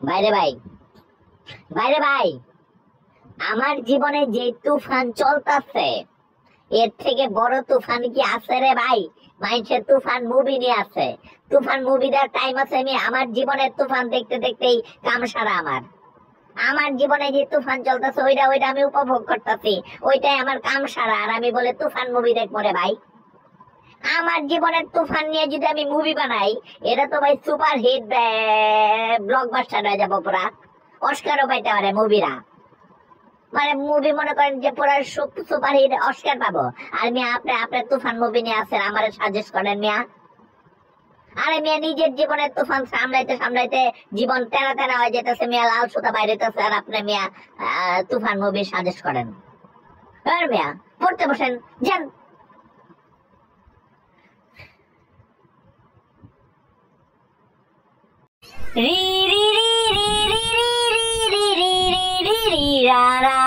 বাইরে ভাই, বাইরে ভাই, আমার জীবনে যে তুফান চলতেছে এর থেকে বড় তুফান কি আছে রে ভাই? মানুষের তুফান মুভি নিয়ে আছে, তুফান মুভি দেওয়ার টাইম আছে? আমি আমার জীবনের তুফান দেখতে দেখতেই কাম সারা আমার। আমার জীবনে যে তুফান চলতেছে ওইটা ওইটা আমি উপভোগ করতেছি, ওইটাই আমার কাম সারা। আর আমি বলে তুফান মুভি দেখবো রে ভাই? আমার জীবনের তুফান নিয়ে যদি আমি মুভি বানাই, এটা তো ভাই সুপার হিট ব্লকবাস্টার হয়ে যাবো পুরা। অস্কারও পাইতে পারে মুভিরা, মানে মুভি মনে করেন যে পুরা সুপার হিট অস্কার পাবো। আর মিয়া আপনি আপনার তুফান মুভি নিয়ে আসেন, আমার সাজেস্ট করেন মিয়া। আরে মিয়া নিজের জীবনের তুফান সামলাইতে সামলাইতে জীবন তেনা তেনা হয়ে যেতেছে মিয়া, লাল সুতা বাইরেতেছে, আর আপনি মিয়া তুফান মুভি সাজেস্ট করেন? আর মিয়া পড়তে বসেন যান। রি রি রি রি রি রি রি রি রি রি রা রা